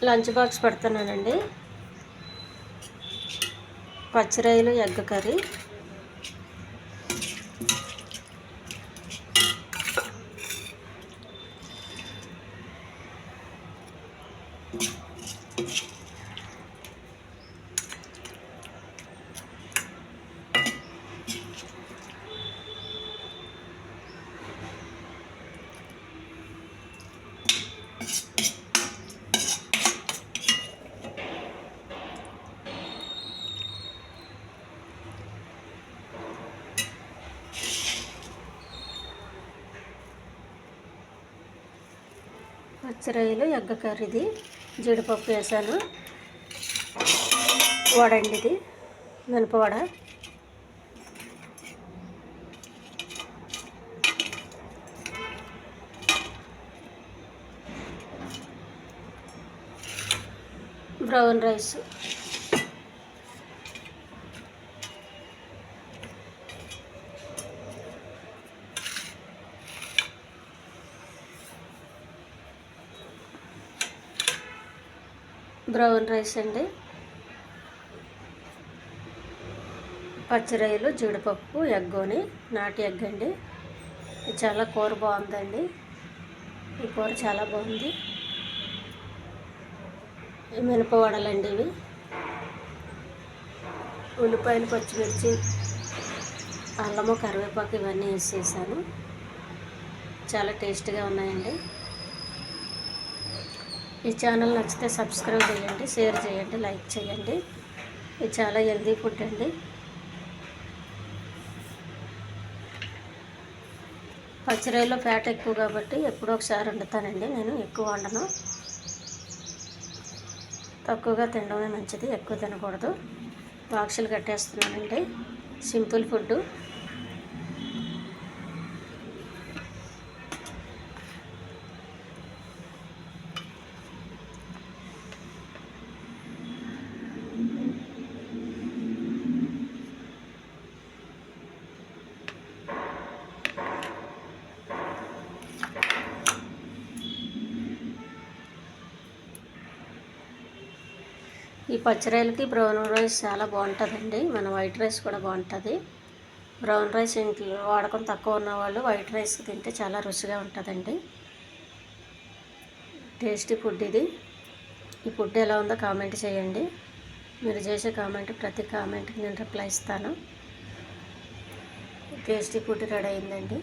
Lunch box పెడుతున్నానండి. పచ్చిరొయ్యలు egg curry. పచ్చిరొయ్యలు ఎగ్ కర్రీది. జీడిపప్పు వేసాను. వడండిది, మినపవడ. Brown rice. బ్రౌన్ రైస్ అండి. పచ్చిరొయ్యలు, జీడిపప్పు, ఎగ్గోని, నాటి ఎగ్ అండి. ఇది చాలా కూర బాగుందండి. ఈ కూర చాలా బాగుంది. మినపవడలండి ఇవి. ఉల్లిపాయలు, పచ్చిమిర్చి, అల్లము, కరివేపాకు ఇవన్నీ వేసేసాను. చాలా టేస్ట్గా ఉన్నాయండి. ఈ ఛానల్ నచ్చితే సబ్స్క్రైబ్ చేయండి, షేర్ చేయండి, లైక్ చేయండి. ఇది చాలా హెల్దీ ఫుడ్ అండి. పచ్చిరొయ్యలో ఫ్యాట్ ఎక్కువ కాబట్టి ఎప్పుడో ఒకసారి వండుతానండి. నేను ఎక్కువ వండను. తక్కువగా తినడమే మంచిది, ఎక్కువ తినకూడదు. బాక్సులు కట్టేస్తున్నానండి. Simple food. ఈ పచ్చిరొయ్యలకి బ్రౌన్ రైస్ చాలా బాగుంటుందండి. మన వైట్ రైస్ కూడా బాగుంటుంది. బ్రౌన్ రైస్ ఇంట్లో వాడకం తక్కువ ఉన్నవాళ్ళు వైట్ రైస్ తింటే చాలా రుచిగా ఉంటుందండి. టేస్టీ ఫుడ్ ఇది. ఈ ఫుడ్ ఎలా ఉందో కామెంట్ చేయండి. మీరు చేసే కామెంట్, ప్రతి కామెంట్కి నేను రిప్లై ఇస్తాను. టేస్టీ ఫుడ్ రెడీ అయిందండి.